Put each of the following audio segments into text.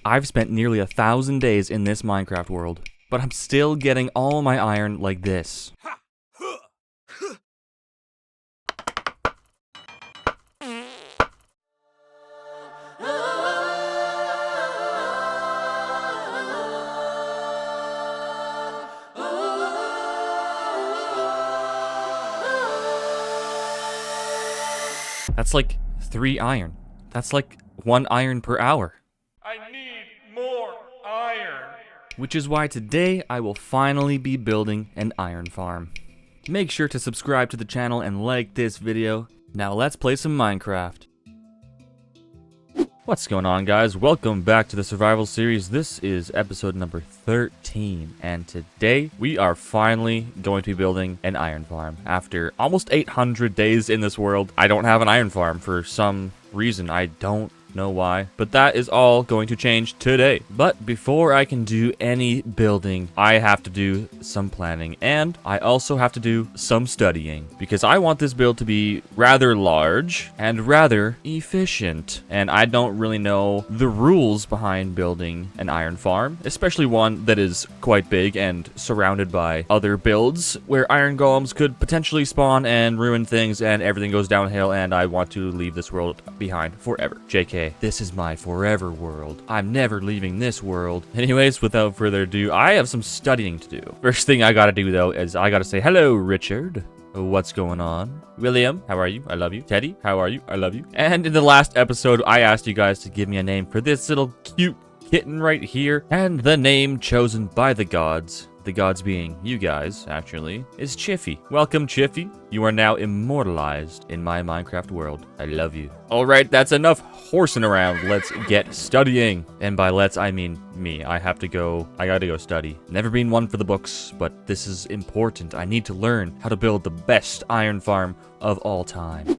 I've spent nearly 1,000 days in this Minecraft world, but I'm still getting all my iron like this. That's like 3 iron. That's like 1 iron per hour. I need more iron. Which is why today I will finally be building an iron farm. Make sure to subscribe to the channel and like this video. Now let's play some Minecraft. What's going on, guys? Welcome back to the survival series. This is episode number 13, and today we are finally going to be building an iron farm. After almost 800 days in this world, I don't have an iron farm for some reason. I don't know why, but that is all going to change today. But before I can do any building, I have to do some planning, and I also have to do some studying, because I want this build to be rather large and rather efficient, and I don't really know the rules behind building an iron farm, especially one that is quite big and surrounded by other builds where iron golems could potentially spawn and ruin things and everything goes downhill, and I want to leave this world behind forever. JK. This is my forever world. I'm never leaving this world. Anyways, without further ado, I have some studying to do. First thing I gotta do, though, is I gotta say, hello, Richard. What's going on? William, how are you? I love you. Teddy, how are you? I love you. And in the last episode, I asked you guys to give me a name for this little cute kitten right here. And the name chosen by the gods being you guys, actually, is Chiffy. Welcome, Chiffy. You are now immortalized in my Minecraft world. I love you. Alright, that's enough horsing around. Let's get studying. And by let's, I mean me. I gotta go study. Never been one for the books, but this is important. I need to learn how to build the best iron farm of all time.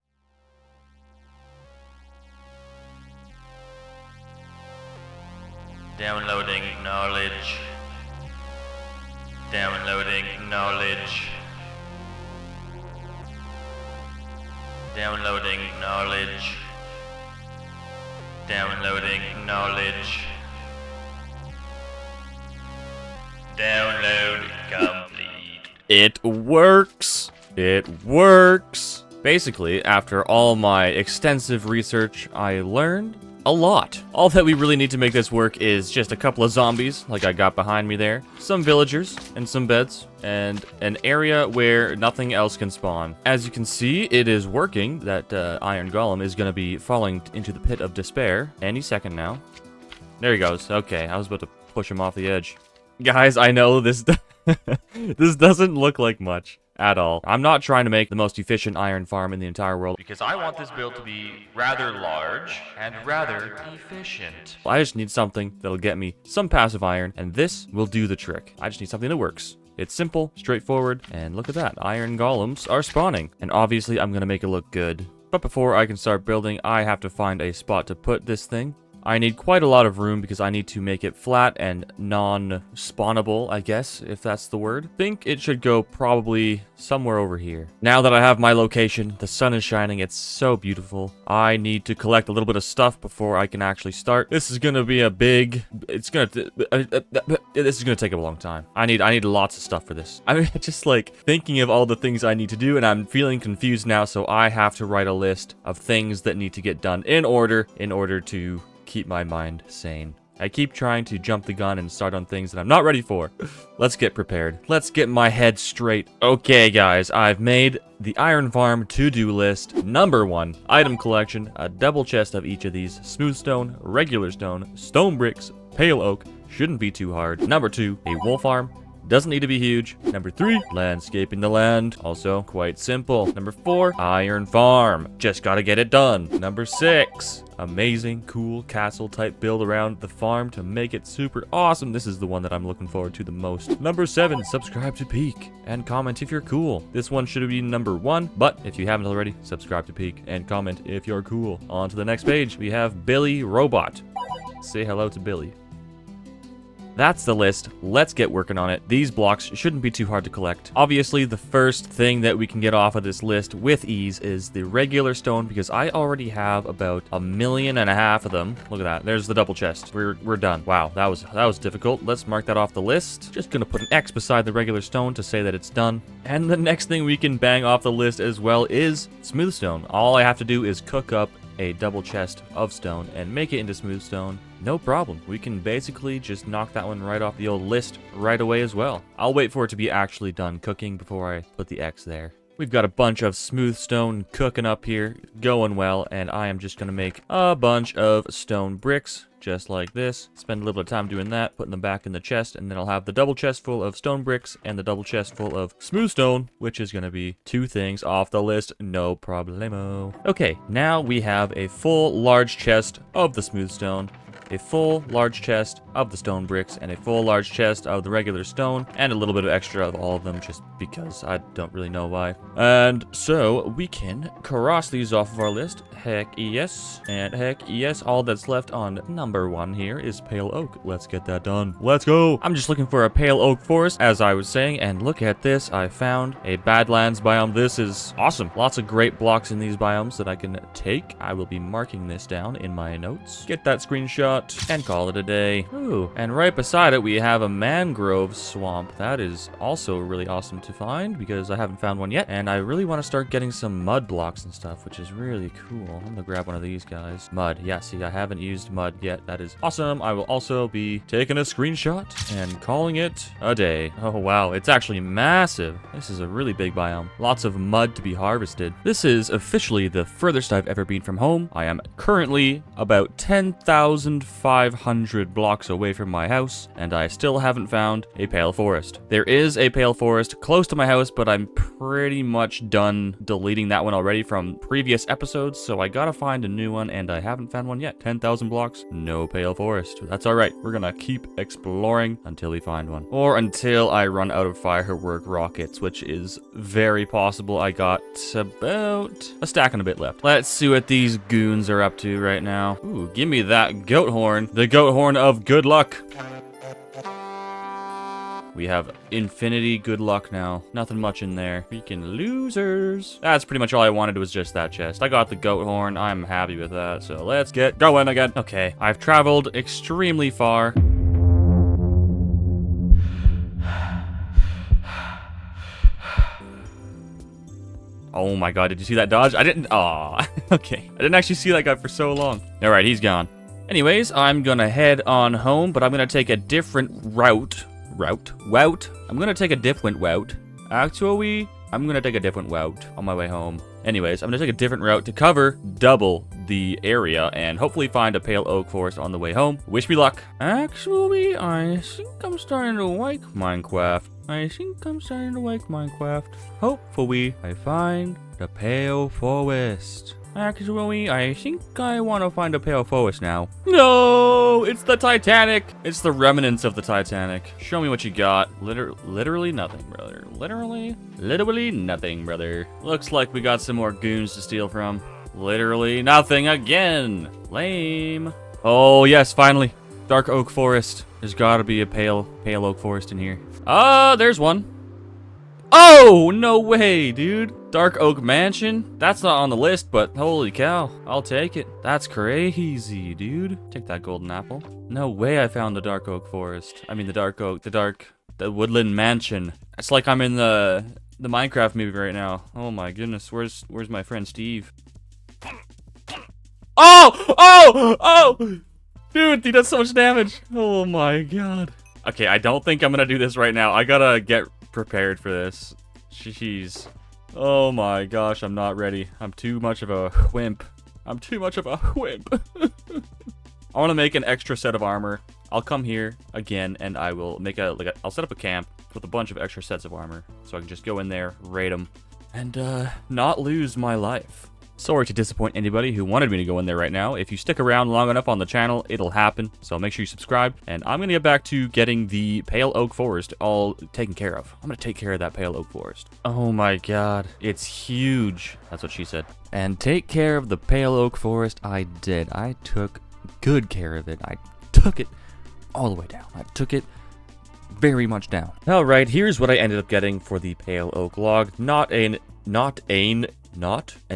Downloading knowledge. Downloading knowledge. Downloading knowledge. Downloading knowledge. Download complete. It works. It works. Basically, after all my extensive research, I learned a lot. All that we really need to make this work is just a couple of zombies, like I got behind me there, some villagers, and some beds, and an area where nothing else can spawn. As you can see, it is working. That iron golem is going to be falling into the pit of despair any second now. There he goes. Okay, I was about to push him off the edge. Guys, I know this this doesn't look like much at all. I'm not trying to make the most efficient iron farm in the entire world, because I want this build to be rather large and rather efficient. I just need something that'll get me some passive iron, and this will do the trick. I just need something that works. It's simple, straightforward, and look at that. Iron golems are spawning, and obviously I'm gonna make it look good. But before I can start building, I have to find a spot to put this thing. I need quite a lot of room because I need to make it flat and non-spawnable, I guess, if that's the word. I think it should go probably somewhere over here. Now that I have my location, the sun is shining, it's so beautiful. I need to collect a little bit of stuff before I can actually start. This is gonna be a big... this is gonna take a long time. I need lots of stuff for this. I mean, just like thinking of all the things I need to do, and I'm feeling confused now, so I have to write a list of things that need to get done in order to keep my mind sane. I keep trying to jump the gun and start on things that I'm not ready for. Let's get prepared. Let's get my head straight. Okay, guys, I've made the iron farm to-do list. Number 1, item collection, a double chest of each of these, smooth stone, regular stone, stone bricks, pale oak, shouldn't be too hard. Number 2, a wool farm. Doesn't need to be huge. Number 3, landscaping the land. Also quite simple. Number 4, iron farm. Just gotta get it done. Number 6, amazing, cool castle type build around the farm to make it super awesome. This is the one that I'm looking forward to the most. Number 7, subscribe to Peik and comment if you're cool. This one should be number 1, but if you haven't already, subscribe to Peik and comment if you're cool. On to the next page. We have Billy Robot. Say hello to Billy. that's the list. Let's get working on it. These blocks shouldn't be too hard to collect. Obviously, the first thing that we can get off of this list with ease is the regular stone, because I already have about 1.5 million of them. Look at that. There's the double chest. We're done. Wow, that was difficult. Let's mark that off the list. Just gonna put an X beside the regular stone to say that it's done. And the next thing we can bang off the list as well is smooth stone. All I have to do is cook up a double chest of stone and make it into smooth stone. No problem. We can basically just knock that one right off the old list right away as well. I'll wait for it to be actually done cooking before I put the X there. We've got a bunch of smooth stone cooking up here, going well, and I am just going to make a bunch of stone bricks, just like this. Spend a little bit of time doing that, putting them back in the chest, and then I'll have the double chest full of stone bricks and the double chest full of smooth stone, which is going to be 2 things off the list, no problemo. Okay, now we have a full large chest of the smooth stone, a full large chest of the stone bricks, and a full large chest of the regular stone, and a little bit of extra of all of them just because I don't really know why. And so we can cross these off of our list. Heck yes, and heck yes. All that's left on number 1 here is pale oak. Let's get that done. Let's go. I'm just looking for a pale oak forest, as I was saying, and look at this. I found a Badlands biome. This is awesome. Lots of great blocks in these biomes that I can take. I will be marking this down in my notes. Get that screenshot and call it a day. Ooh, and right beside it we have a mangrove swamp. That is also really awesome to find because I haven't found one yet, and I really want to start getting some mud blocks and stuff, which is really cool. I'm gonna grab one of these guys. Mud. Yeah, see, I haven't used mud yet. That is awesome. I will also be taking a screenshot and calling it a day. Oh wow, it's actually massive. This is a really big biome. Lots of mud to be harvested. This is officially the furthest I've ever been from home. I am currently about 10,500 blocks away from my house, and I still haven't found a pale forest. There is a pale forest close to my house, but I'm pretty much done deleting that one already from previous episodes, so I gotta find a new one, and I haven't found one yet. 10,000 blocks, no pale forest. That's alright. We're gonna keep exploring until we find one. Or until I run out of firework rockets, which is very possible. I got about a stack and a bit left. Let's see what these goons are up to right now. Ooh, give me that goat horn. The goat horn of good luck. We have infinity good luck now. Nothing much in there. Freaking losers. That's pretty much all I wanted was just that chest. I got the goat horn. I'm happy with that. So let's get going again. Okay, I've traveled extremely far. Oh my god, did you see that dodge? I didn't. Aw, okay. I didn't actually see that guy for so long. All right, he's gone. Anyways, I'm gonna head on home, but I'm gonna take a different route. I'm gonna take a different route. Actually, I'm gonna take a different route on my way home. Anyways, I'm gonna take a different route to cover double the area and hopefully find a pale oak forest on the way home. Wish me luck. Actually, I think I'm starting to like Minecraft. Hopefully, I find the pale forest. Actually, I think I want to find a pale forest now. No, it's the Titanic. It's the remnants of the Titanic. Show me what you got. Literally nothing, brother. Literally nothing, brother. Looks like we got some more goons to steal from. Literally nothing again. Lame. Oh, yes, finally. Dark oak forest. There's gotta be a pale oak forest in here. There's one. Oh, no way, dude. Dark Oak Mansion? That's not on the list, but holy cow, I'll take it. That's crazy, dude. Take that golden apple. No way I found the Dark Oak Forest. I mean the Woodland Mansion. It's like I'm in the Minecraft movie right now. Oh my goodness, where's my friend Steve? Oh! Dude, he does so much damage. Oh my god. Okay, I don't think I'm gonna do this right now. I gotta get prepared for this. Jeez. Oh my gosh, I'm not ready. I'm too much of a wimp. I want to make an extra set of armor. I'll come here again and I will make I'll set up a camp with a bunch of extra sets of armor so I can just go in there, raid them, and not lose my life. Sorry to disappoint anybody who wanted me to go in there right now. If you stick around long enough on the channel, it'll happen. So make sure you subscribe. And I'm going to get back to getting the Pale Oak Forest all taken care of. I'm going to take care of that Pale Oak Forest. Oh my god. It's huge. That's what she said. And take care of the Pale Oak Forest I did. I took good care of it. I took it all the way down. I took it very much down. All right, here's what I ended up getting for the pale oak log. Not an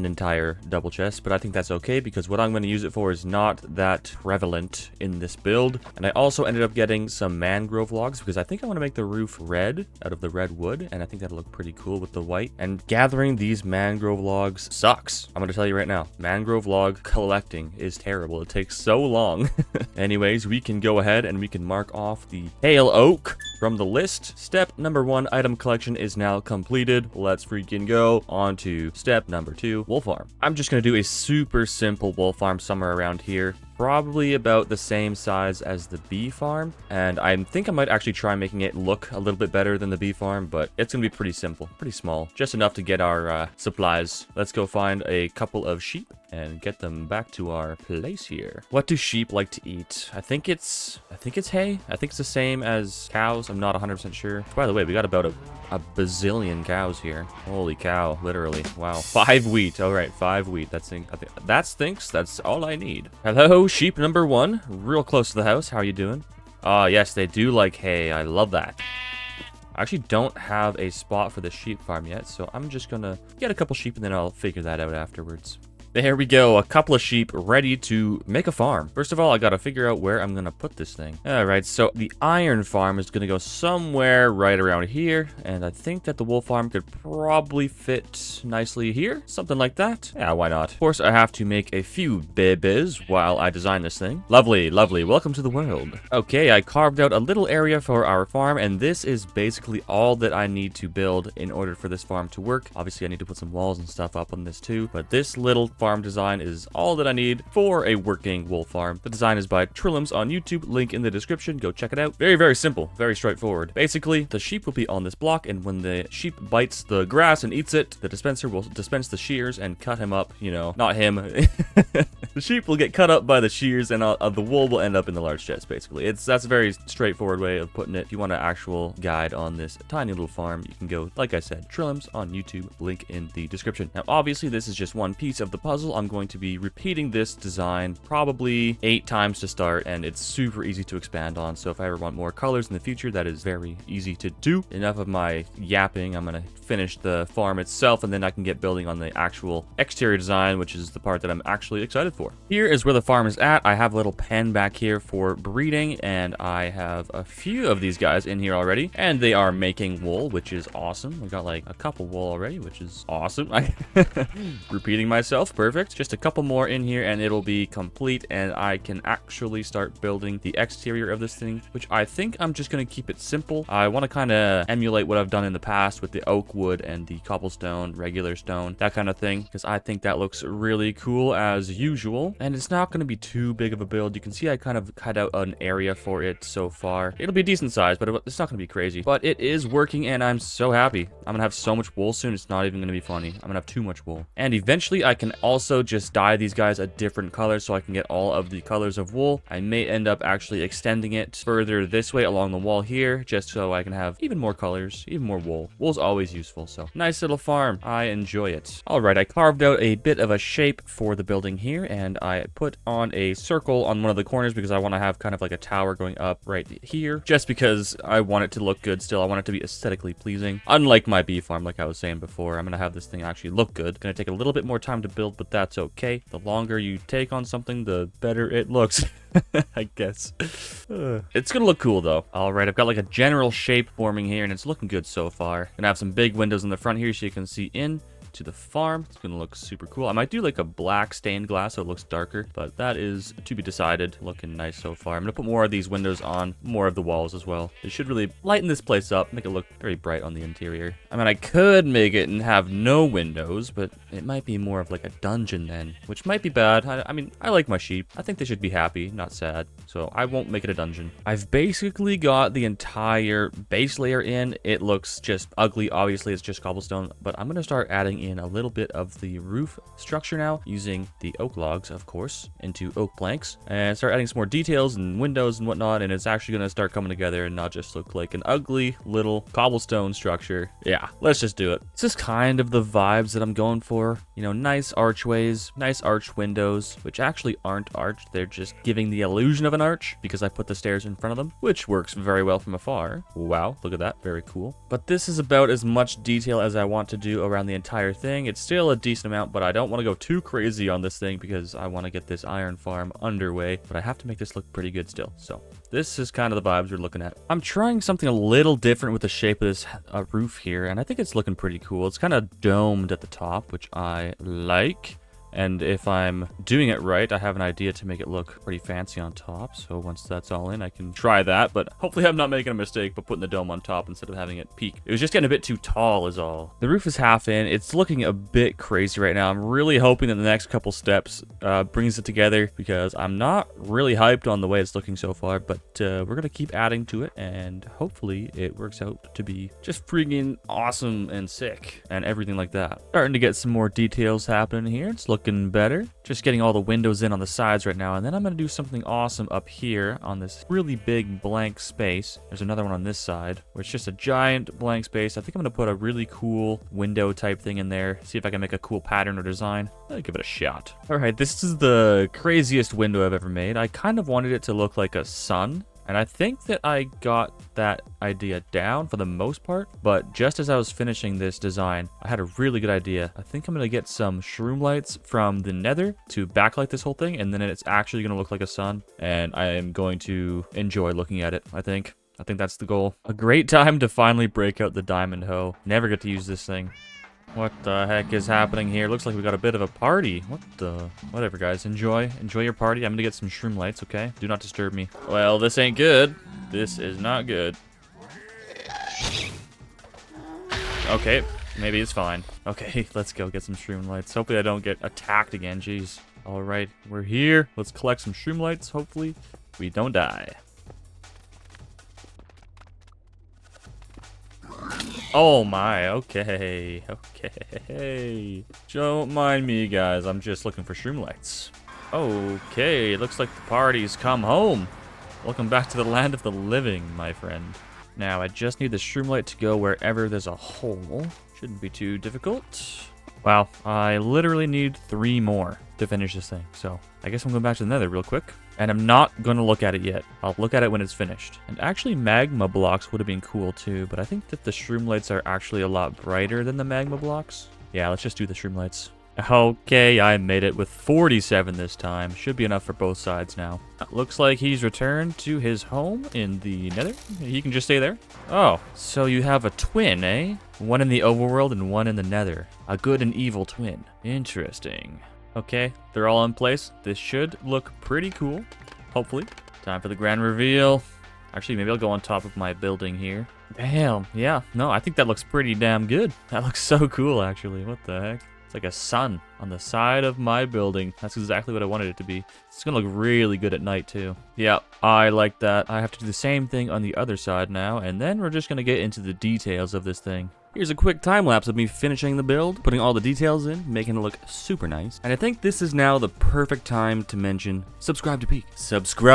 entire double chest, but I think that's okay because what I'm going to use it for is not that prevalent in this build. And I also ended up getting some mangrove logs because I think I want to make the roof red out of the red wood, and I think that'll look pretty cool with the white. And gathering these mangrove logs sucks. I'm going to tell you right now, mangrove log collecting is terrible. It takes so long. Anyways, we can go ahead and we can mark off the pale oak from the list. Step number 1, item collection is now completed. Let's freaking go on to step number 2, wool farm. I'm just going to do a super simple wool farm somewhere around here. Probably about the same size as the bee farm, and I think I might actually try making it look a little bit better than the bee farm, but it's gonna be pretty simple, pretty small, just enough to get our supplies. Let's go find a couple of sheep and get them back to our place here. What do sheep like to eat? I think it's hay. I think it's the same as cows. I'm not 100% sure. By the way, we got about a bazillion cows here. Holy cow, literally. Wow. 5 wheat. All right, 5 wheat. I think that stinks. That's all I need. Hello, sheep number 1. Real close to the house. How are you doing? Ah, yes, they do like hay. I love that. I actually don't have a spot for the sheep farm yet, so I'm just gonna get a couple sheep and then I'll figure that out afterwards. There we go, a couple of sheep ready to make a farm. First of all, I gotta figure out where I'm gonna put this thing. All right, so the iron farm is gonna go somewhere right around here, and I think that the wool farm could probably fit nicely here, something like that. Yeah, why not? Of course, I have to make a few babies while I design this thing. Lovely, lovely, welcome to the world. Okay, I carved out a little area for our farm, and this is basically all that I need to build in order for this farm to work. Obviously, I need to put some walls and stuff up on this too, but this little farm design is all that I need for a working wool farm. The design is by Trillums on YouTube, link in the description. Go check it out. Very, very simple, very straightforward. Basically, the sheep will be on this block, and when the sheep bites the grass and eats it, the dispenser will dispense the shears and cut him up, you know, not him. The sheep will get cut up by the shears, and the wool will end up in the large chest, basically. That's a very straightforward way of putting it. If you want an actual guide on this tiny little farm, you can go, like I said, Trillums on YouTube, link in the description. Now, obviously, this is just one piece of the puzzle. I'm going to be repeating this design probably 8 times to start, and it's super easy to expand on. So if I ever want more colors in the future, that is very easy to do. Enough of my yapping. I'm going to finish the farm itself, and then I can get building on the actual exterior design, which is the part that I'm actually excited for. Here is where the farm is at. I have a little pen back here for breeding, and I have a few of these guys in here already, and they are making wool, which is awesome. We got like a couple wool already, which is awesome. Repeating myself, perfect. Just a couple more in here and it'll be complete, and I can actually start building the exterior of this thing, which I think I'm just going to keep it simple. I want to kind of emulate what I've done in the past with the oak wood and the cobblestone, regular stone, that kind of thing, because I think that looks really cool as usual, and it's not going to be too big of a build. You can see I kind of cut out an area for it so far. It'll be decent size, but it's not going to be crazy, but it is working, and I'm so happy. I'm going to have so much wool soon, it's not even going to be funny. I'm going to have too much wool, and eventually I can also just dye these guys a different color so I can get all of the colors of wool. I may end up actually extending it further this way along the wall here, just so I can have even more colors, even more wool. Wool's always useful, so nice little farm. I enjoy it. All right, I carved out a bit of a shape for the building here, and I put on a circle on one of the corners because I want to have kind of like a tower going up right here, just because I want it to look good still. I want it to be aesthetically pleasing. Unlike my bee farm, like I was saying before, I'm going to have this thing actually look good. Going to take a little bit more time to build, but that's okay. The longer you take on something, the better it looks. I guess. It's gonna look cool though. All right, I've got like a general shape forming here, and it's looking good so far. Gonna have some big windows in the front here so you can see in to the farm. It's gonna look super cool. I might do like a black stained glass so it looks darker, but that is to be decided. Looking nice so far. I'm gonna put more of these windows on more of the walls as well. It should really lighten this place up, make it look very bright on the interior. I mean, I could make it and have no windows, but it might be more of like a dungeon then, which might be bad. I mean, I like my sheep. I think they should be happy, not sad, so I won't make it a dungeon. I've basically got the entire base layer in. It looks just ugly. Obviously, it's just cobblestone, but I'm gonna start adding in a little bit of the roof structure now, using the oak logs, of course, into oak planks, and start adding some more details and windows and whatnot, and it's actually going to start coming together and not just look like an ugly little cobblestone structure. Yeah, let's just do it. This is kind of the vibes that I'm going for. You know, nice archways, nice arched windows, which actually aren't arched. They're just giving the illusion of an arch because I put the stairs in front of them, which works very well from afar. Wow, look at that. Very cool. But this is about as much detail as I want to do around the entire thing. It's still a decent amount, but I don't want to go too crazy on this thing because I want to get this iron farm underway, but I have to make this look pretty good still. So this is kind of the vibes we're looking at. I'm trying something a little different with the shape of this roof here, and I think it's looking pretty cool. It's kind of domed at the top, which I like. And if I'm doing it right, I have an idea to make it look pretty fancy on top. So once that's all in, I can try that. But hopefully I'm not making a mistake by putting the dome on top instead of having it peak. It was just getting a bit too tall is all. The roof is half in. It's looking a bit crazy right now. I'm really hoping that the next couple steps brings it together because I'm not really hyped on the way it's looking so far. But we're going to keep adding to it and hopefully it works out to be just freaking awesome and sick and everything like that. Starting to get some more details happening here. It's looking better. Just getting all the windows in on the sides right now, and then I'm going to do something awesome up here on this really big blank space. There's another one on this side where it's just a giant blank space. I think I'm going to put a really cool window type thing in there, see if I can make a cool pattern or design. I'll give it a shot. Alright, this is the craziest window I've ever made. I kind of wanted it to look like a sun, and I think that I got that idea down for the most part, but just as I was finishing this design, I had a really good idea. I think I'm going to get some shroom lights from the nether to backlight this whole thing, and then it's actually going to look like a sun, and I am going to enjoy looking at it, I think. I think that's the goal. A great time to finally break out the diamond hoe. Never get to use this thing. What the heck is happening here? Looks like we got a bit of a party. What the... Whatever, guys. Enjoy your party. I'm gonna get some shroom lights, okay? Do not disturb me. Well, this ain't good. This is not good. Okay, maybe it's fine. Okay, let's go get some shroom lights. Hopefully I don't get attacked again. Jeez. Alright, we're here. Let's collect some shroom lights. Hopefully we don't die. Oh my, okay. Don't mind me, guys. I'm just looking for shroom lights. Okay, looks like the party's come home. Welcome back to the land of the living, my friend. Now, I just need the shroom light to go wherever there's a hole. Shouldn't be too difficult. Wow, I literally need 3 more to finish this thing. So, I guess I'm going back to the nether real quick. And I'm not going to look at it yet. I'll look at it when it's finished. And actually, magma blocks would have been cool too, but I think that the shroom lights are actually a lot brighter than the magma blocks. Yeah, let's just do the shroom lights. Okay, I made it with 47 this time. Should be enough for both sides now. Looks like he's returned to his home in the nether. He can just stay there. Oh, so you have a twin, eh? One in the overworld and one in the nether. A good and evil twin. Interesting. Okay, they're all in place. This should look pretty cool, hopefully. Time for the grand reveal. Actually, maybe I'll go on top of my building here. Damn, yeah. No, I think that looks pretty damn good. That looks so cool, actually. What the heck? It's like a sun on the side of my building. That's exactly what I wanted it to be. It's gonna look really good at night, too. Yeah, I like that. I have to do the same thing on the other side now, and then we're just gonna get into the details of this thing. Here's a quick time lapse of me finishing the build, putting all the details in, making it look super nice. And I think this is now the perfect time to mention subscribe to Peik. Subscribe!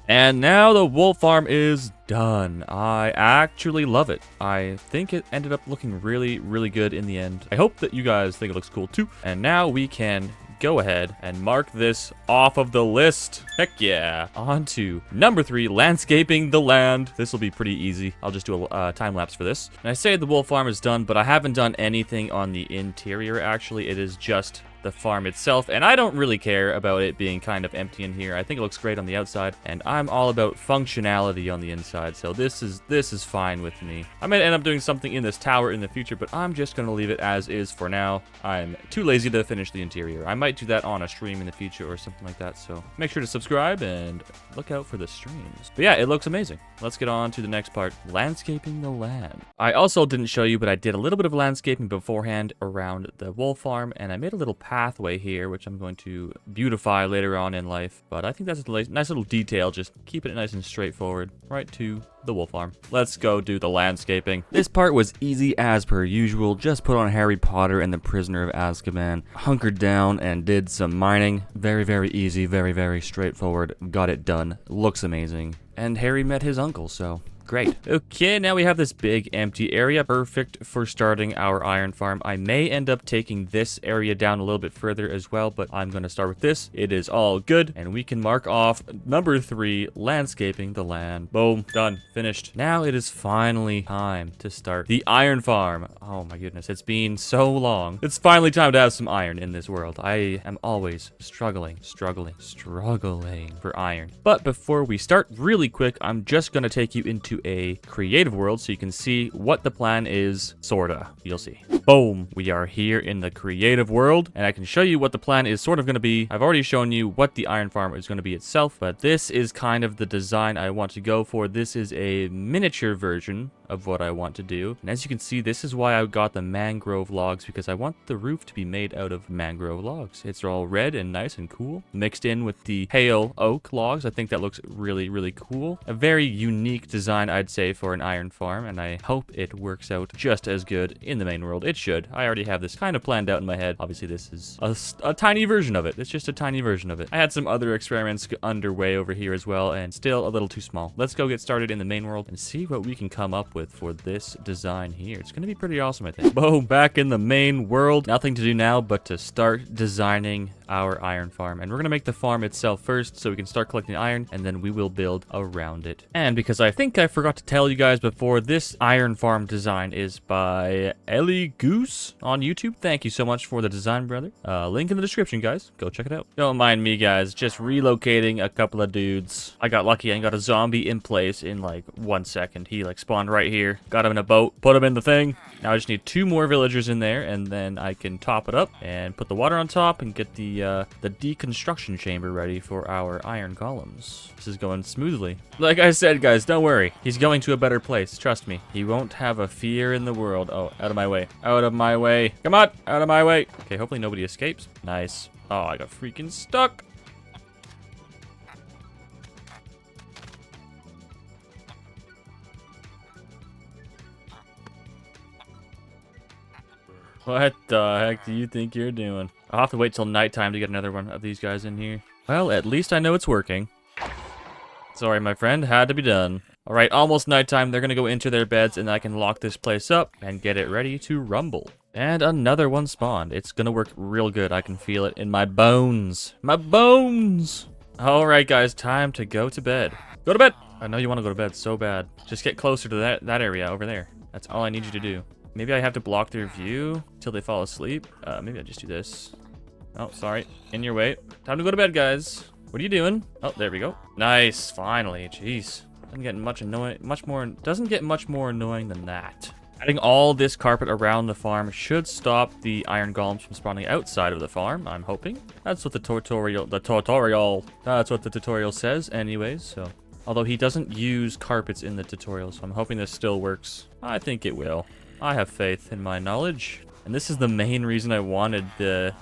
And now the wool farm is done. I actually love it. I think it ended up looking really, really good in the end. I hope that you guys think it looks cool too. And now we can go ahead and mark this off of the list. Heck yeah. On to number 3, landscaping the land. This will be pretty easy. I'll just do a time lapse for this. And I say the wool farm is done, but I haven't done anything on the interior actually. It is just the farm itself, and I don't really care about it being kind of empty in here. I think it looks great on the outside, and I'm all about functionality on the inside, so this is fine with me. I might end up doing something in this tower in the future, but I'm just gonna leave it as is for now. I'm too lazy to finish the interior. I might do that on a stream in the future or something like that, so make sure to subscribe and look out for the streams. But yeah, it looks amazing. Let's get on to the next part, landscaping the land. I also didn't show you, but I did a little bit of landscaping beforehand around the wool farm, and I made a little path pathway here, which I'm going to beautify later on in life. But I think that's a nice little detail, just keeping it nice and straightforward, right to the wool farm. Let's go do the landscaping. This part was easy as per usual. Just put on Harry Potter and the Prisoner of Azkaban, hunkered down and did some mining. Very, very easy, very, very straightforward. Got it done. Looks amazing. And Harry met his uncle, so great. Okay, now we have this big empty area, perfect for starting our iron farm. I may end up taking this area down a little bit further as well, but I'm going to start with this. It is all good, and we can mark off number 3, landscaping the land. Boom, done, finished. Now it is finally time to start the iron farm. Oh my goodness, it's been so long. It's finally time to have some iron in this world. I am always struggling for iron. But before we start, really quick, I'm just going to take you into a creative world so you can see what the plan is, sorta. You'll see. Boom, we are here in the creative world, and I can show you what the plan is sort of going to be. I've already shown you what the iron farm is going to be itself, but this is kind of the design I want to go for. This is a miniature version of what I want to do, and as you can see, this is why I got the mangrove logs, because I want the roof to be made out of mangrove logs. It's all red and nice and cool, mixed in with the pale oak logs. I think that looks really, really cool. A very unique design, I'd say, for an iron farm, and I hope it works out just as good in the main world. It should. I already have this kind of planned out in my head. Obviously, this is a tiny version of it. It's just a tiny version of it. I had some other experiments underway over here as well, and still a little too small. Let's go get started in the main world and see what we can come up with for this design here. It's going to be pretty awesome, I think. Boom, back in the main world. Nothing to do now but to start designing our iron farm, and we're gonna make the farm itself first so we can start collecting iron, and then we will build around it. And because I think I forgot to tell you guys before, this iron farm design is by Ellie Goose on YouTube. Thank you so much for the design, brother. Link in the description, guys. Go check it out. Don't mind me, guys, just relocating a couple of dudes. I got lucky and got a zombie in place in like 1 second. He like spawned right here, got him in a boat, put him in the thing. Now I just need 2 more villagers in there, and then I can top it up and put the water on top and get the deconstruction chamber ready for our iron columns. This is going smoothly. Like I said, guys, don't worry. He's going to a better place. Trust me. He won't have a fear in the world. Oh, out of my way. Out of my way. Come on. Out of my way. Okay, hopefully nobody escapes. Nice. Oh, I got freaking stuck. What the heck do you think you're doing? I'll have to wait till nighttime to get another one of these guys in here. Well, at least I know it's working. Sorry, my friend. Had to be done. Alright, almost nighttime. They're gonna go into their beds, and I can lock this place up and get it ready to rumble. And another one spawned. It's gonna work real good. I can feel it in my bones. My bones! Alright, guys. Time to go to bed. Go to bed! I know you want to go to bed so bad. Just get closer to that area over there. That's all I need you to do. Maybe I have to block their view till they fall asleep. Maybe I just do this. Oh, sorry. In your way. Time to go to bed, guys. What are you doing? Oh, there we go. Nice. Finally. Jeez. Doesn't get much more annoying than that. Adding all this carpet around the farm should stop the iron golems from spawning outside of the farm, I'm hoping. That's what the tutorial says anyways, so. Although he doesn't use carpets in the tutorial, so I'm hoping this still works. I think it will. I have faith in my knowledge. And this is the main reason I wanted the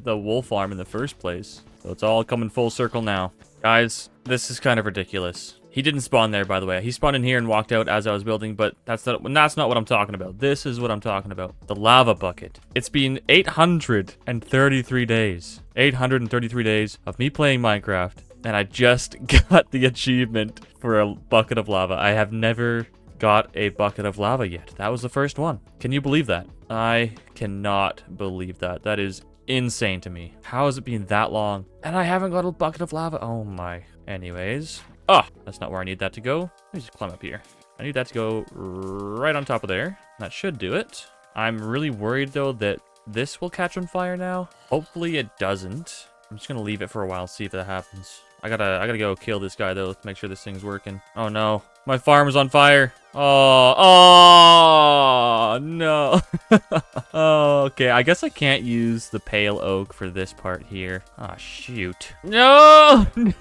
wool farm in the first place. So it's all coming full circle now. Guys, this is kind of ridiculous. He didn't spawn there, by the way. He spawned in here and walked out as I was building, but that's not what I'm talking about. This is what I'm talking about. The lava bucket. It's been 833 days. 833 days of me playing Minecraft, and I just got the achievement for a bucket of lava. I have never got a bucket of lava yet. That was the first one. Can you believe that? I cannot believe that. That is insane to me. How has it been that long? And I haven't got a bucket of lava. Oh my. Anyways. Oh, that's not where I need that to go. Let me just climb up here. I need that to go right on top of there. That should do it. I'm really worried though that this will catch on fire now. Hopefully it doesn't. I'm just gonna leave it for a while, see if that happens. I gotta go kill this guy though to make sure this thing's working. Oh no. My farm is on fire. Oh, no. Oh, okay. I guess I can't use the pale oak for this part here. Oh, shoot. No, no,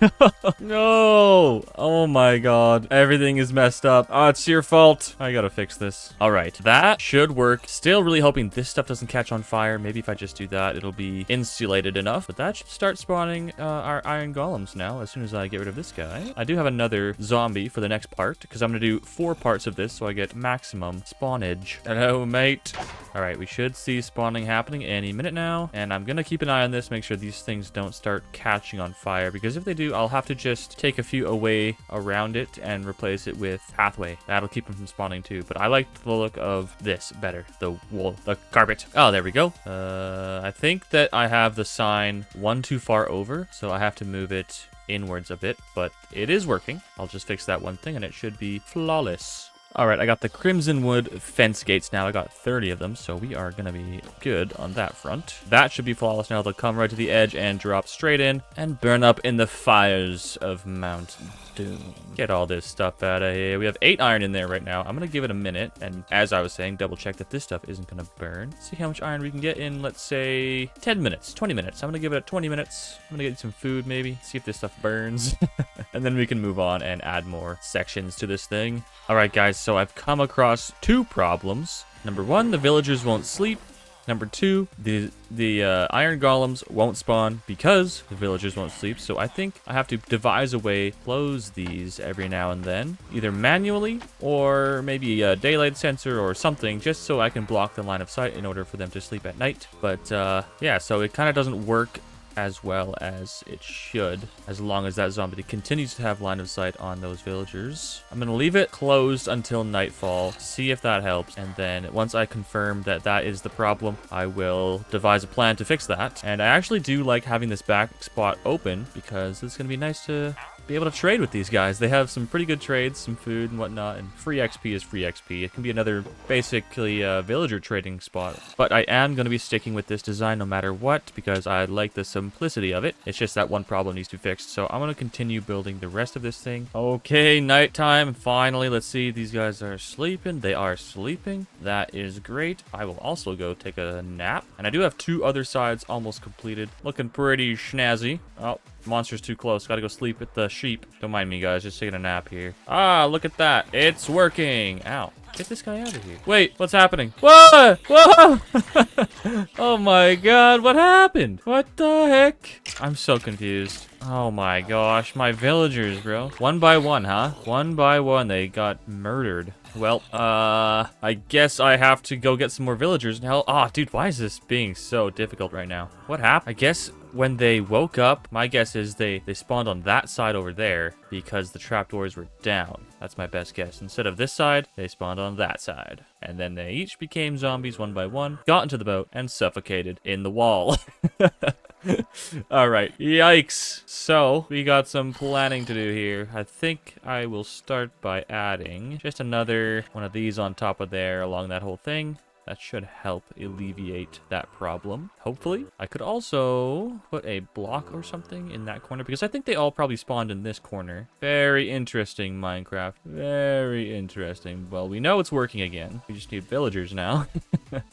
no. Oh my God. Everything is messed up. Oh, it's your fault. I gotta fix this. All right. That should work. Still really hoping this stuff doesn't catch on fire. Maybe if I just do that, it'll be insulated enough. But that should start spawning our iron golems now as soon as I get rid of this guy. I do have another zombie for the next part because I'm gonna do 4 parts of this so I get maximum spawnage. Hello, mate. All right, we should see spawning happening any minute now, and I'm gonna keep an eye on this, make sure these things don't start catching on fire, because if they do, I'll have to just take a few away around it and replace it with pathway. That'll keep them from spawning too, but I like the look of this better, the wool, the carpet. Oh, there we go. I think that I have the sign one too far over, so I have to move it inwards a bit, but it is working. I'll just fix that one thing and it should be flawless. All right, I got the crimson wood fence gates now. I got 30 of them, so we are gonna be good on that front. That should be flawless now. They'll come right to the edge and drop straight in and burn up in the fires of Mount Doom. Get all this stuff out of here. We have 8 iron in there right now. I'm gonna give it a minute, and as I was saying, double check that this stuff isn't gonna burn. See how much iron we can get in, let's say, 10 minutes, 20 minutes. I'm gonna give it 20 minutes. I'm gonna get some food maybe, see if this stuff burns. And then we can move on and add more sections to this thing. All right, guys, so I've come across 2 problems. Number 1, the villagers won't sleep. Number 2, the iron golems won't spawn because the villagers won't sleep. So I think I have to devise a way to close these every now and then, either manually or maybe a daylight sensor or something, just so I can block the line of sight in order for them to sleep at night. But yeah, so it kind of doesn't work as well as it should, as long as that zombie continues to have line of sight on those villagers. I'm gonna leave it closed until nightfall, see if that helps, and then once I confirm that that is the problem, I will devise a plan to fix that. And I actually do like having this back spot open because it's gonna be nice to be able to trade with these guys. They have some pretty good trades, some food and whatnot, and free XP is free XP. It can be another basically villager trading spot. But I am going to be sticking with this design no matter what because I like the simplicity of it. It's just that one problem needs to be fixed. So I'm going to continue building the rest of this thing. Okay, nighttime. Finally, let's see. These guys are sleeping. They are sleeping. That is great. I will also go take a nap. And I do have 2 other sides almost completed. Looking pretty snazzy. Oh, monster's too close. Gotta go sleep with the sheep. Don't mind me, guys. Just taking a nap here. Ah, look at that. It's working. Ow. Get this guy out of here. Wait, what's happening? Whoa! Whoa! Oh my God, what happened? What the heck? I'm so confused. Oh my gosh, my villagers, bro. One by one, huh? One by one, they got murdered. Well, I guess I have to go get some more villagers now. Ah, dude, why is this being so difficult right now? What happened? I guess when they woke up, my guess is they spawned on that side over there because the trapdoors were down. That's my best guess. Instead of this side, they spawned on that side. And then they each became zombies one by one, got into the boat, and suffocated in the wall. All right, yikes. So we got some planning to do here. I think I will start by adding just another one of these on top of there along that whole thing. That should help alleviate that problem, hopefully. I could also put a block or something in that corner because I think they all probably spawned in this corner. Very interesting, Minecraft. Very interesting. Well, we know it's working again. We just need villagers now.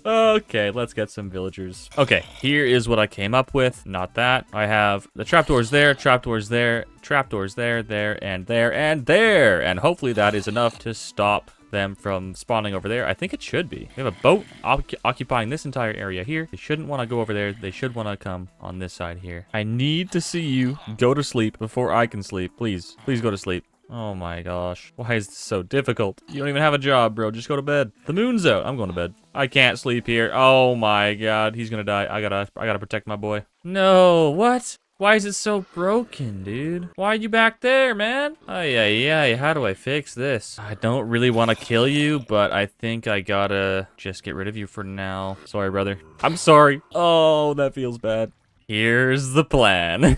Okay, let's get some villagers. Okay, here is what I came up with. Not that. I have the trapdoors there, trapdoors there, trapdoors there, there, and there, and there. And hopefully that is enough to stop them from spawning over there. I think it should be. We have a boat occupying this entire area here. They shouldn't want to go over there. They should want to come on this side here. I need to see you go to sleep before I can sleep. Please, please go to sleep. Oh my gosh. Why is this so difficult? You don't even have a job, bro. Just go to bed. The moon's out. I'm going to bed. I can't sleep here. Oh my God. He's gonna die. I gotta protect my boy. No, what? Why is it so broken, dude? Why are you back there, man? Ay, ay, ay, how do I fix this? I don't really want to kill you, but I think I gotta just get rid of you for now. Sorry, brother. I'm sorry. Oh, that feels bad. Here's the plan.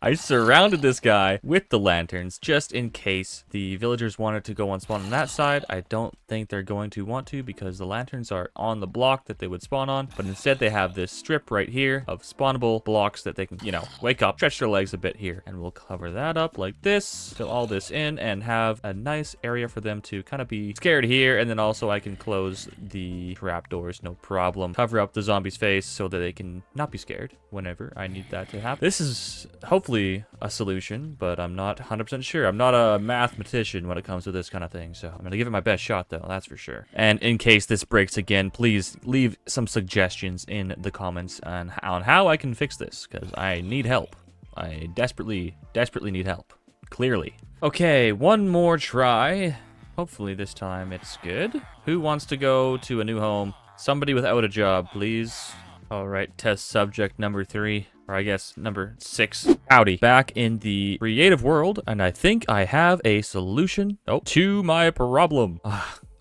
I surrounded this guy with the lanterns just in case the villagers wanted to go and spawn on that side. I don't think they're going to want to because the lanterns are on the block that they would spawn on. But instead they have this strip right here of spawnable blocks that they can, you know, wake up, stretch their legs a bit here. And we'll cover that up like this, fill all this in, and have a nice area for them to kind of be scared here. And then also I can close the trapdoors, no problem. Cover up the zombie's face so that they can not be scared whenever I need that to happen. This is hopefully a solution, but I'm not 100% sure. I'm not a mathematician when it comes to this kind of thing, so I'm gonna give it my best shot though, that's for sure. And in case this breaks again, please leave some suggestions in the comments on how I can fix this, because I need help. I desperately need help. Clearly. Okay, one more try. Hopefully this time it's good. Who wants to go to a new home? Somebody without a job, please. All right, test subject number 3, or I guess number 6. Howdy. Back in the creative world, and I think I have a solution to my problem.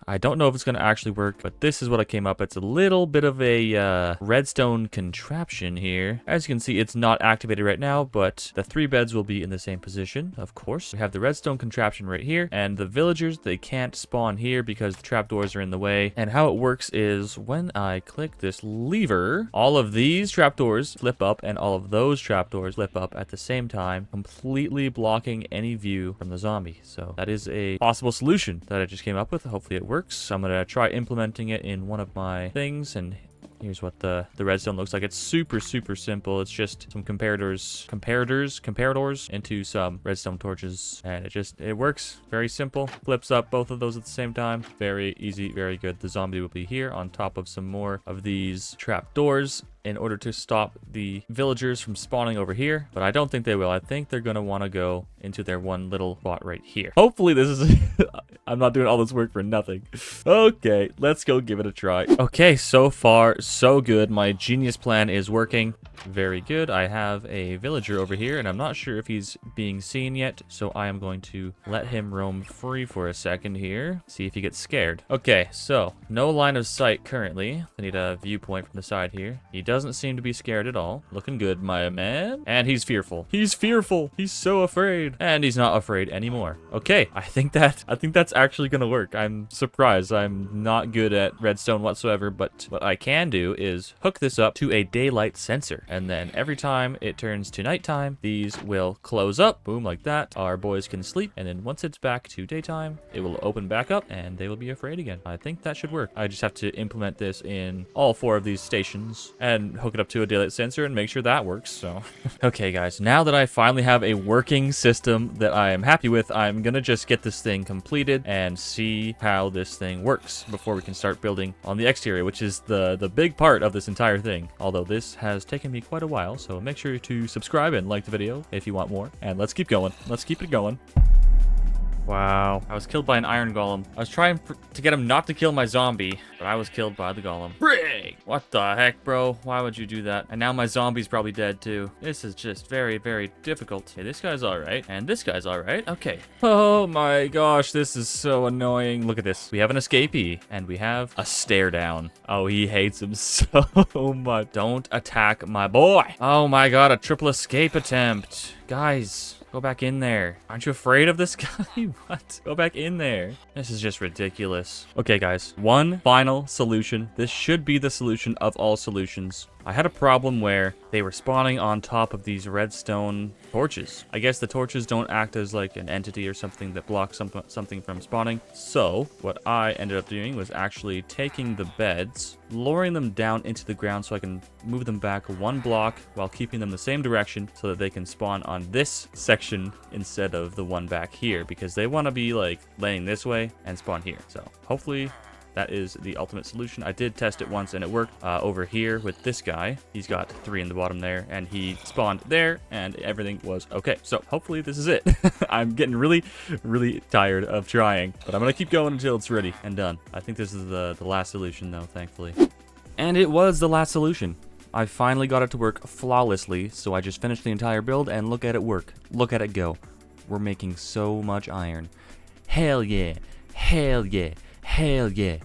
I don't know if it's going to actually work, but this is what I came up. It's a little bit of a redstone contraption here. As you can see, it's not activated right now, but the 3 beds will be in the same position, of course. We have the redstone contraption right here, and the villagers, they can't spawn here because the trapdoors are in the way. And how it works is when I click this lever, all of these trapdoors flip up, and all of those trapdoors flip up at the same time, completely blocking any view from the zombie. So that is a possible solution that I just came up with. Hopefully it works. I'm gonna try implementing it in one of my things, and here's what the redstone looks like. It's super simple. It's just some comparators into some redstone torches, and it works. Very simple. Flips up both of those at the same time. Very easy, very good. The zombie will be here on top of some more of these trap doors in order to stop the villagers from spawning over here, but I don't think they will. I think they're gonna want to go into their one little spot right here. Hopefully this is I'm not doing all this work for nothing. Okay, let's go give it a try. Okay, so far so good. My genius plan is working. Very good. I have a villager over here, and I'm not sure if he's being seen yet, so I am going to let him roam free for a second here, see if he gets scared. Okay, so no line of sight currently. I need a viewpoint from the side here. He doesn't seem to be scared at all. Looking good, my man. And he's fearful. He's fearful. He's so afraid. And he's not afraid anymore. Okay, I think that's actually gonna work. I'm surprised. I'm not good at redstone whatsoever, but what I can do is hook this up to a daylight sensor. And then every time it turns to nighttime, these will close up. Boom, like that. Our boys can sleep. And then once it's back to daytime, it will open back up and they will be afraid again. I think that should work. I just have to implement this in all 4 of these stations and hook it up to a daylight sensor and make sure that works. So, okay, guys, now that I finally have a working system that I am happy with, I'm gonna just get this thing completed and see how this thing works before we can start building on the exterior, which is the big part of this entire thing. Although this has taken me quite a while, so make sure to subscribe and like the video if you want more. And let's keep going. Let's keep it going. Wow. I was killed by an iron golem. I was trying to get him not to kill my zombie, but I was killed by the golem. Frig! What the heck, bro? Why would you do that? And now my zombie's probably dead, too. This is just very difficult. Okay, this guy's alright. And this guy's alright. Okay. Oh my gosh, this is so annoying. Look at this. We have an escapee, and we have a stare down. Oh, he hates him so much. Don't attack my boy. Oh my god, a triple escape attempt. Guys, go back in there. Aren't you afraid of this guy? What? Go back in there. This is just ridiculous. Okay, guys. One final solution. This should be the solution of all solutions. I had a problem where they were spawning on top of these redstone torches. I guess the torches don't act as like an entity or something that blocks something from spawning. So what I ended up doing was actually taking the beds, lowering them down into the ground so I can move them back 1 block while keeping them the same direction so that they can spawn on this section instead of the one back here, because they want to be like laying this way and spawn here. So hopefully that is the ultimate solution. I did test it once and it worked over here with this guy. He's got 3 in the bottom there and he spawned there and everything was okay. So hopefully this is it. I'm getting really tired of trying, but I'm gonna keep going until it's ready and done. I think this is the last solution though, thankfully. And it was the last solution. I finally got it to work flawlessly, so I just finished the entire build and look at it work. Look at it go. We're making so much iron. Hell yeah. Hell yeah. Hell yeah.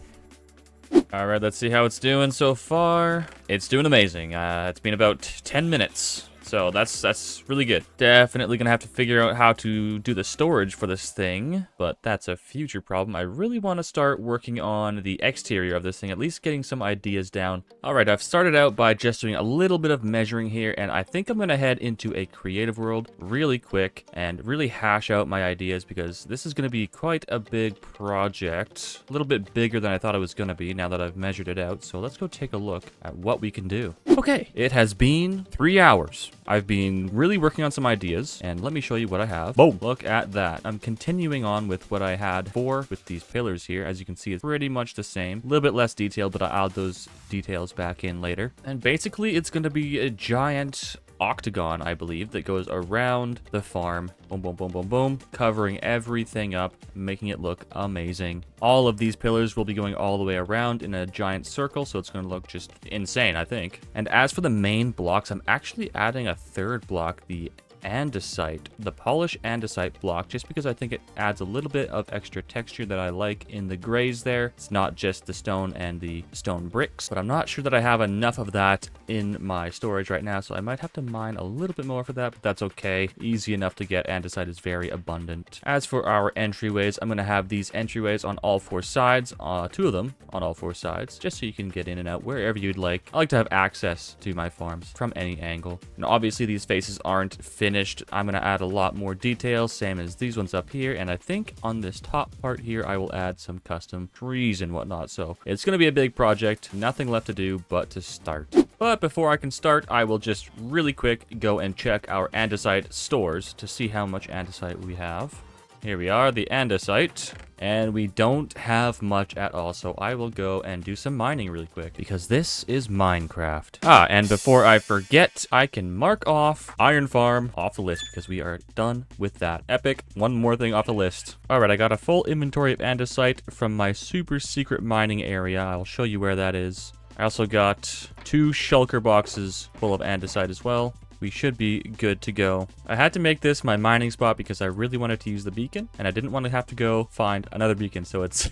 All right, let's see how it's doing so far. It's doing amazing. It's been about 10 minutes. So that's really good. Definitely gonna have to figure out how to do the storage for this thing, but that's a future problem. I really want to start working on the exterior of this thing, at least getting some ideas down. All right, I've started out by just doing a little bit of measuring here, and I think I'm gonna head into a creative world really quick and really hash out my ideas, because this is gonna be quite a big project, a little bit bigger than I thought it was gonna be now that I've measured it out. So let's go take a look at what we can do. Okay, it has been 3 hours. I've been really working on some ideas, and let me show you what I have. Boom! Look at that. I'm continuing on with what I had before with these pillars here. As you can see, it's pretty much the same. A little bit less detailed, but I'll add those details back in later. And basically, it's going to be a giant octagon, I believe, that goes around the farm. Boom, boom, boom, boom, boom. Covering everything up, making it look amazing. All of these pillars will be going all the way around in a giant circle, so it's going to look just insane, I think. And as for the main blocks, I'm actually adding a third block, the andesite, the polished andesite block, just because I think it adds a little bit of extra texture that I like in the grays there. It's not just the stone and the stone bricks, but I'm not sure that I have enough of that in my storage right now, so I might have to mine a little bit more for that, but that's okay. Easy enough to get. Andesite is very abundant. As for our entryways, I'm going to have these entryways on all 4 sides, 2 of them on all 4 sides, just so you can get in and out wherever you'd like. I like to have access to my farms from any angle. And obviously these faces aren't finished. I'm going to add a lot more details, same as these ones up here, and I think on this top part here I will add some custom trees and whatnot. So it's going to be a big project, nothing left to do but to start. But before I can start, I will just really quick go and check our andesite stores to see how much andesite we have. Here we are, the andesite, and we don't have much at all, so I will go and do some mining really quick, because this is Minecraft. And before I forget, I can mark off Iron Farm off the list, because we are done with that. Epic. One more thing off the list. Alright, I got a full inventory of andesite from my super secret mining area. I'll show you where that is. I also got 2 shulker boxes full of andesite as well. We should be good to go. I had to make this my mining spot because I really wanted to use the beacon, and I didn't want to have to go find another beacon, so it's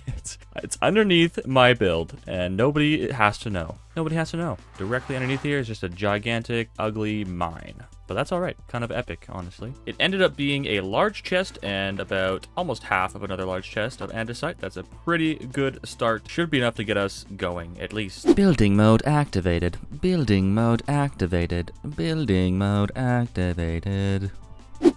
underneath my build, and nobody has to know. Nobody has to know. Directly underneath here is just a gigantic, ugly mine. But that's alright. Kind of epic, honestly. It ended up being a large chest and about almost half of another large chest of andesite. That's a pretty good start. Should be enough to get us going, at least. Building mode activated. Building mode activated. Building mode activated.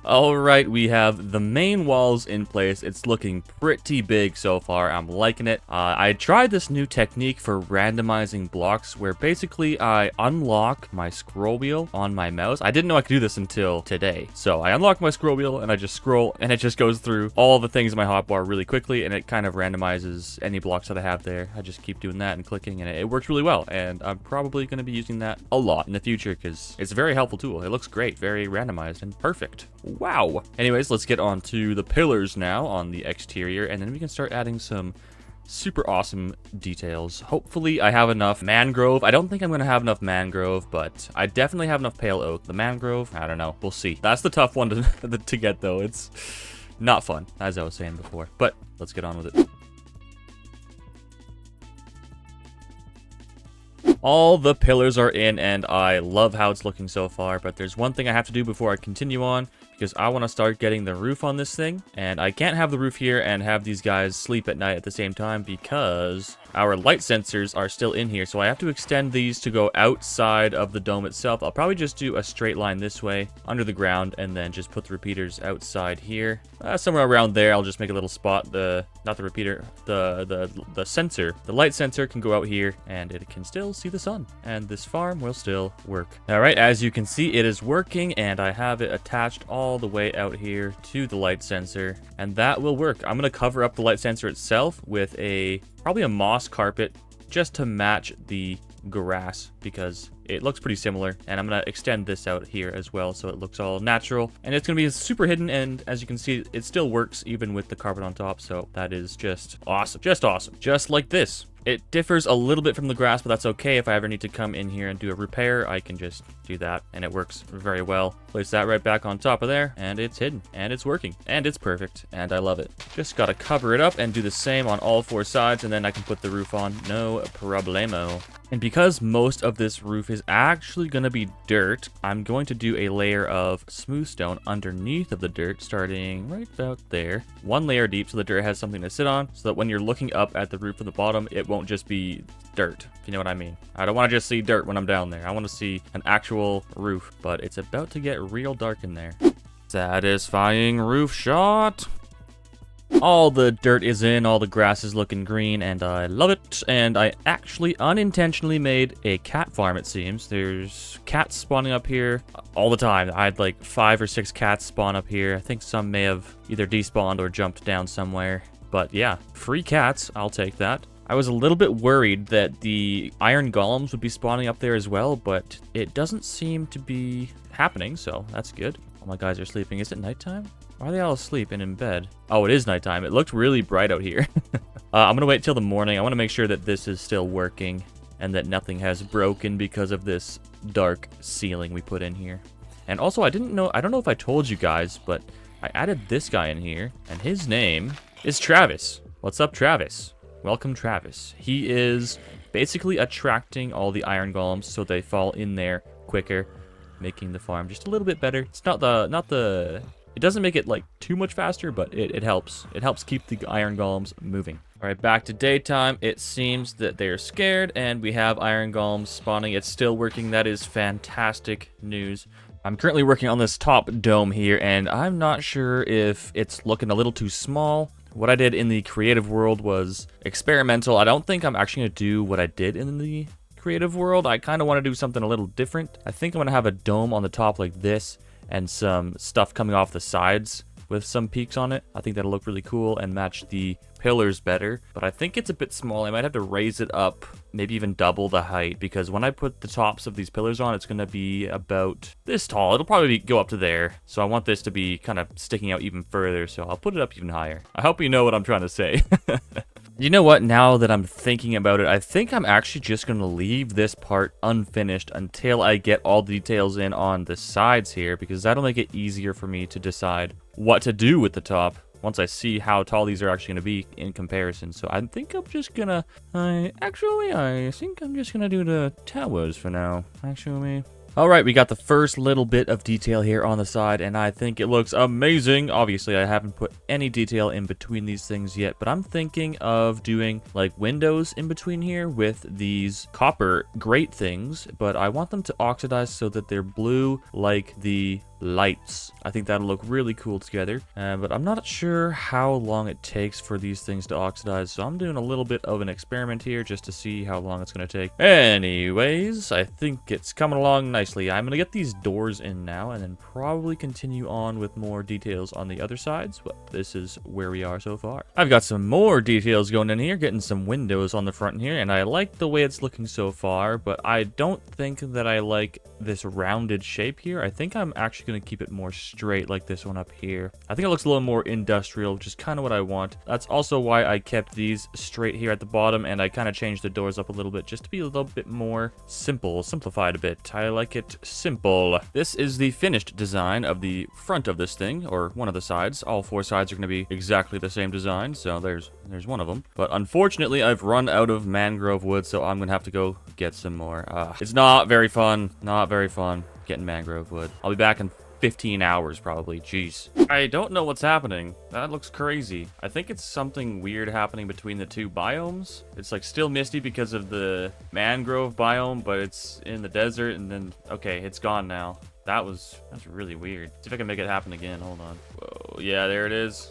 Alright, we have the main walls in place. It's looking pretty big so far. I'm liking it. I tried this new technique for randomizing blocks where basically I unlock my scroll wheel on my mouse. I didn't know I could do this until today. So I unlock my scroll wheel and I just scroll, and it just goes through all the things in my hotbar really quickly, and it kind of randomizes any blocks that I have there. I just keep doing that and clicking, and it works really well. And I'm probably going to be using that a lot in the future because it's a very helpful tool. It looks great, very randomized and perfect. Wow. Anyways, let's get on to the pillars now on the exterior, and then we can start adding some super awesome details. Hopefully I have enough mangrove. I don't think I'm going to have enough mangrove, but I definitely have enough pale oak. The mangrove, I don't know. We'll see. That's the tough one to get, though. It's not fun, as I was saying before, but let's get on with it. All the pillars are in, and I love how it's looking so far, but there's one thing I have to do before I continue on, because I want to start getting the roof on this thing, and I can't have the roof here and have these guys sleep at night at the same time because our light sensors are still in here, so I have to extend these to go outside of the dome itself. I'll probably just do a straight line this way under the ground and then just put the repeaters outside here. Somewhere around there, I'll just make a little spot. Not the repeater, the sensor. The light sensor can go out here and it can still see the sun, and this farm will still work. All right, as you can see, it is working, and I have it attached all the way out here to the light sensor, and that will work. I'm going to cover up the light sensor itself with probably a moss carpet just to match the grass because it looks pretty similar. And I'm going to extend this out here as well so it looks all natural. And it's going to be super hidden, and as you can see, it still works even with the carpet on top. So that is just awesome. Just awesome. Just like this. It differs a little bit from the grass, but that's okay. If I ever need to come in here and do a repair, I can just do that, and it works very well. Place that right back on top of there, and it's hidden, and it's working, and it's perfect, and I love it. Just gotta cover it up and do the same on all 4 sides, and then I can put the roof on, no problemo. And because most of this roof is actually gonna be dirt, I'm going to do a layer of smooth stone underneath of the dirt, starting right about there. 1 layer deep so the dirt has something to sit on, so that when you're looking up at the roof from the bottom, it won't just be dirt, if you know what I mean. I don't want to just see dirt when I'm down there. I want to see an actual roof, but it's about to get real dark in there. Satisfying roof shot. All the dirt is in, all the grass is looking green, and I love it. And I actually unintentionally made a cat farm, it seems. There's cats spawning up here all the time. I had like 5 or 6 cats spawn up here. I think some may have either despawned or jumped down somewhere. But yeah, free cats, I'll take that. I was a little bit worried that the iron golems would be spawning up there as well, but it doesn't seem to be happening, so that's good. All my guys are sleeping. Is it nighttime? Why are they all asleep and in bed? Oh, it is nighttime. It looked really bright out here. I'm going to wait till the morning. I want to make sure that this is still working and that nothing has broken because of this dark ceiling we put in here. And also, I don't know if I told you guys, but I added this guy in here, and his name is Travis. What's up, Travis? Welcome, Travis. He is basically attracting all the iron golems so they fall in there quicker, making the farm just a little bit better. It's not the it doesn't make it like too much faster, but it helps. It helps keep the iron golems moving. All right, back to daytime. It seems that they're scared and we have iron golems spawning. It's still working. That is fantastic news. I'm currently working on this top dome here, and I'm not sure if it's looking a little too small. What I did in the creative world was experimental. I don't think I'm actually going to do what I did in the creative world. I kind of want to do something a little different. I think I'm going to have a dome on the top like this and some stuff coming off the sides with some peaks on it. I think that'll look really cool and match the pillars better, but I think it's a bit small. I might have to raise it up, maybe even double the height, because when I put the tops of these pillars on, it's going to be about this tall. It'll probably go up to there, so I want this to be kind of sticking out even further, so I'll put it up even higher. I hope you know what I'm trying to say. You know what? Now that I'm thinking about it, I think I'm actually just going to leave this part unfinished until I get all the details in on the sides here, because that'll make it easier for me to decide what to do with the top once I see how tall these are actually going to be in comparison. So I think I'm just going to... I think I'm just going to do the towers for now, actually. Alright, we got the first little bit of detail here on the side, and I think it looks amazing. Obviously, I haven't put any detail in between these things yet, but I'm thinking of doing like windows in between here with these copper grate things, but I want them to oxidize so that they're blue like the lights. I think that'll look really cool together, but I'm not sure how long it takes for these things to oxidize, so I'm doing a little bit of an experiment here just to see how long it's going to take. Anyways, I think it's coming along nicely. I'm going to get these doors in now and then probably continue on with more details on the other sides, but this is where we are so far. I've got some more details going in here, getting some windows on the front here, and I like the way it's looking so far, but I don't think that I like this rounded shape here. I think I'm actually going to keep it more straight like this one up here. I think it looks a little more industrial, which is kind of what I want. That's also why I kept these straight here at the bottom, and I kind of changed the doors up a little bit just to be a little bit more simplified a bit. I like it simple. This is the finished design of the front of this thing, or one of the sides. All 4 sides are going to be exactly the same design, so there's one of them. But unfortunately, I've run out of mangrove wood, so I'm going to have to go get some more. It's not very fun. Not very fun getting mangrove wood. I'll be back in 15 hours probably. Jeez. I don't know what's happening. That looks crazy. I think it's something weird happening between the 2 biomes. It's like still misty because of the mangrove biome, but it's in the desert, and then okay, it's gone now. That's really weird. See if I can make it happen again. Hold on. Whoa, yeah, there it is.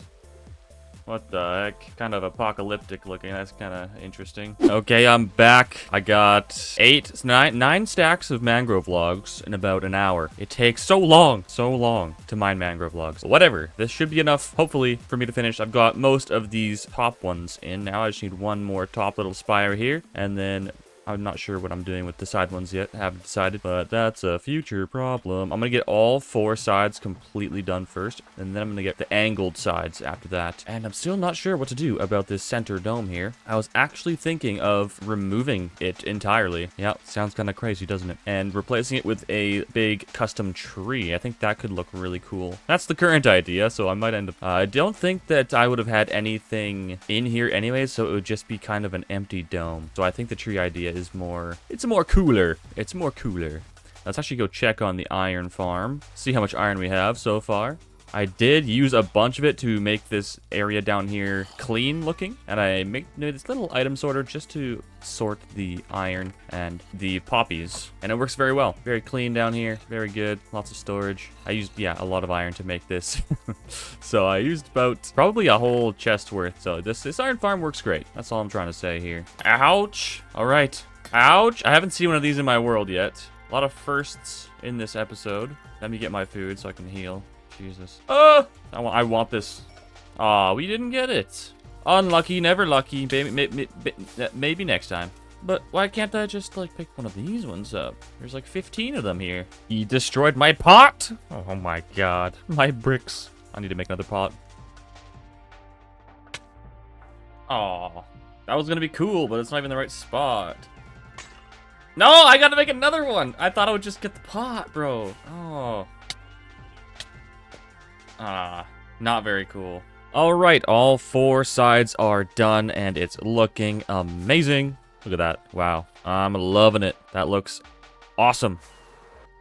What the heck? Kind of apocalyptic looking. That's kind of interesting. Okay, I'm back. I got 9 stacks of mangrove logs in about an hour. It takes so long to mine mangrove logs. But whatever. This should be enough, hopefully, for me to finish. I've got most of these top ones in. Now I just need one more top little spire here. And then I'm not sure what I'm doing with the side ones yet. I haven't decided, but that's a future problem. I'm gonna get all 4 sides completely done first, and then I'm gonna get the angled sides after that. And I'm still not sure what to do about this center dome here. I was actually thinking of removing it entirely. Yeah, sounds kind of crazy, doesn't it? And replacing it with a big custom tree. I think that could look really cool. That's the current idea, so I might end up... I don't think that I would have had anything in here anyway, so it would just be kind of an empty dome. So I think the tree idea is more... It's more cooler. It's more cooler. Let's actually go check on the iron farm. See how much iron we have so far. I did use a bunch of it to make this area down here clean looking. And I made this little item sorter just to sort the iron and the poppies. And it works very well. Very clean down here. Very good. Lots of storage. I used, yeah, a lot of iron to make this. So I used about probably a whole chest worth. So this iron farm works great. That's all I'm trying to say here. Ouch. All right. Ouch. I haven't seen one of these in my world yet. A lot of firsts in this episode. Let me get my food so I can heal. Jesus. Oh! I want this. Aw, we didn't get it. Unlucky, never lucky. Maybe next time. But why can't I just, like, pick one of these ones up? There's, like, 15 of them here. He destroyed my pot! Oh, my God. My bricks. I need to make another pot. Aw. That was gonna be cool, but it's not even the right spot. No, I gotta make another one! I thought I would just get the pot, bro. Oh. Not very cool. All right, all 4 sides are done, and it's looking amazing. Look at that. Wow. I'm loving it. That looks awesome.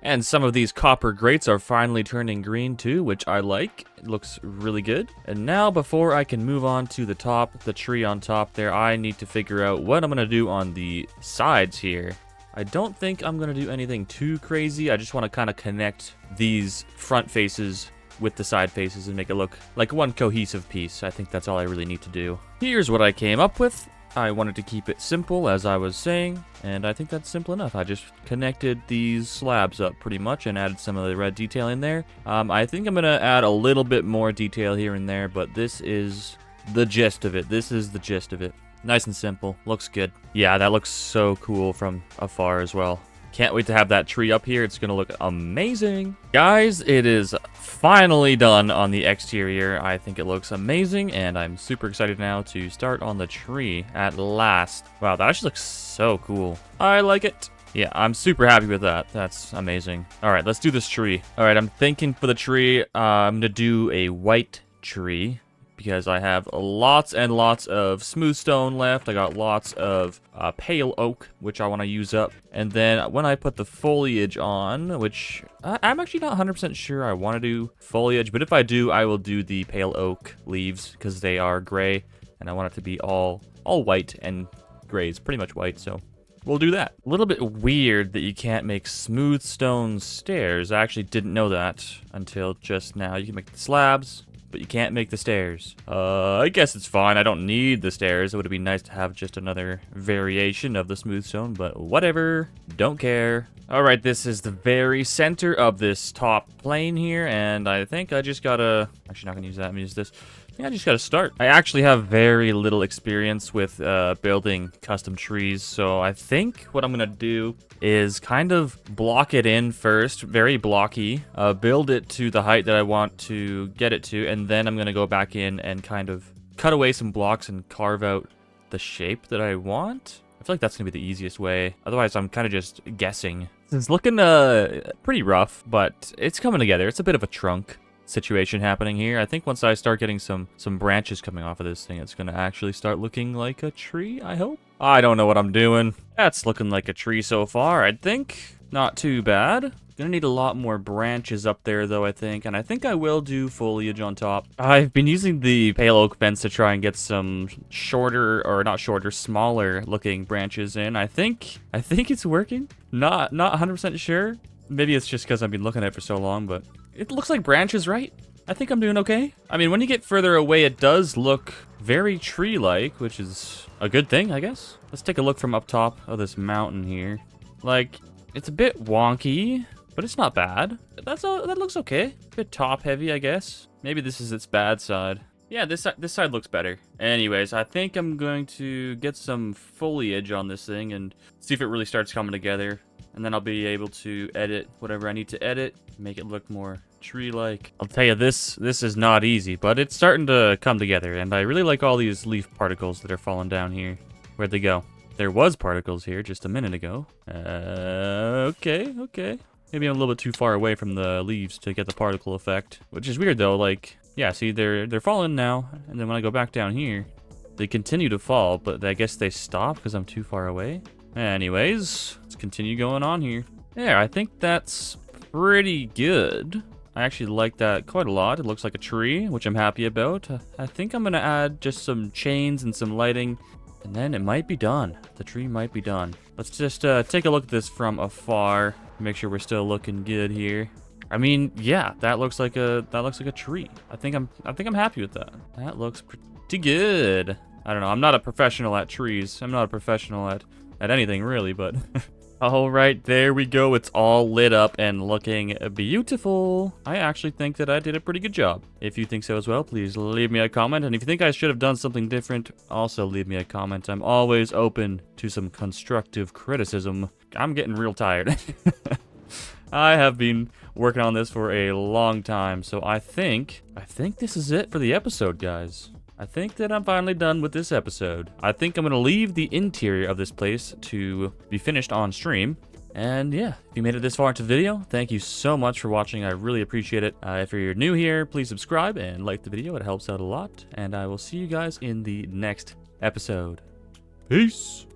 And some of these copper grates are finally turning green too, which I like. It looks really good. And now, before I can move on to the top, the tree on top there, I need to figure out what I'm gonna do on the sides here. I don't think I'm gonna do anything too crazy. I just want to kind of connect these front faces with the side faces and make it look like one cohesive piece. I think that's all I really need to do. Here's what I came up with. I wanted to keep it simple, as I was saying, and I think that's simple enough. I just connected these slabs up pretty much and added some of the red detail in there. I think I'm gonna add a little bit more detail here and there, but this is the gist of it. This is the gist of it. Nice and simple. Looks good. Yeah, that looks so cool from afar as well. Can't wait to have that tree up here. It's gonna look amazing. Guys, it is finally done on the exterior. I think it looks amazing, and I'm super excited now to start on the tree at last. Wow, that actually looks so cool. I like it. Yeah, I'm super happy with that. That's amazing. All right, let's do this tree. All right, I'm thinking for the tree, I'm gonna do a white tree, because I have lots and lots of smooth stone left. I got lots of pale oak, which I want to use up. And then when I put the foliage on, which I'm actually not 100% sure I want to do foliage, but if I do, I will do the pale oak leaves because they are gray, and I want it to be all white, and gray is pretty much white, so we'll do that. A little bit weird that you can't make smooth stone stairs. I actually didn't know that until just now. You can make the slabs, but you can't make the stairs. I guess it's fine. I don't need the stairs. It would be nice to have just another variation of the smooth stone, but whatever. Don't care. All right, this is the very center of this top plane here, and I think I just gotta... Actually, not gonna use that. I'm gonna use this. I think I just gotta start. I actually have very little experience with building custom trees, so I think what I'm gonna do is kind of block it in first, very blocky, build it to the height that I want to get it to, and then I'm gonna go back in and kind of cut away some blocks and carve out the shape that I want. I feel like that's gonna be the easiest way. Otherwise, I'm kind of just guessing. It's looking pretty rough, but it's coming together. It's a bit of a trunk situation happening here. I think once I start getting some branches coming off of this thing, it's gonna actually start looking like a tree, I hope. I don't know what I'm doing. That's looking like a tree so far, I think. Not too bad. Gonna need a lot more branches up there though, I think, and I think I will do foliage on top. I've been using the pale oak fence to try and get some shorter, or not shorter, smaller looking branches in. I think it's working. Not 100% sure. Maybe it's just because I've been looking at it for so long, but it looks like branches, right? I think I'm doing okay. I mean, when you get further away, it does look very tree-like, which is a good thing, I guess. Let's take a look from up top of this mountain here. Like, it's a bit wonky, but it's not bad. That looks okay. A bit top-heavy, I guess. Maybe this is its bad side. Yeah, this side looks better. Anyways, I think I'm going to get some foliage on this thing and see if it really starts coming together. And then I'll be able to edit whatever I need to edit, make it look more tree-like. I'll tell you, this is not easy, but it's starting to come together. And I really like all these leaf particles that are falling down here. Where'd they go? There was particles here just a minute ago. Okay. Maybe I'm a little bit too far away from the leaves to get the particle effect, which is weird though. Like, yeah, see, they're falling now, and then when I go back down here, they continue to fall, but I guess they stop because I'm too far away. Anyways, let's continue going on here. Yeah, I think that's pretty good. I actually like that quite a lot. It looks like a tree, which I'm happy about. I think I'm gonna add just some chains and some lighting, and then it might be done. The tree might be done. Let's just take a look at this from afar. Make sure we're still looking good here. I mean, yeah, that looks like a tree. I think I'm happy with that. That looks pretty good. I don't know. I'm not a professional at trees. I'm not a professional at anything really, but all right, there we go. It's all lit up and looking beautiful. I actually think that I did a pretty good job. If you think so as well, please leave me a comment. And if you think I should have done something different, also leave me a comment. I'm always open to some constructive criticism. I'm getting real tired. I have been working on this for a long time, so I think this is it for the episode, guys. I think that I'm finally done with this episode. I think I'm going to leave the interior of this place to be finished on stream. And yeah, if you made it this far into the video, thank you so much for watching. I really appreciate it. If you're new here, please subscribe and like the video. It helps out a lot. And I will see you guys in the next episode. Peace.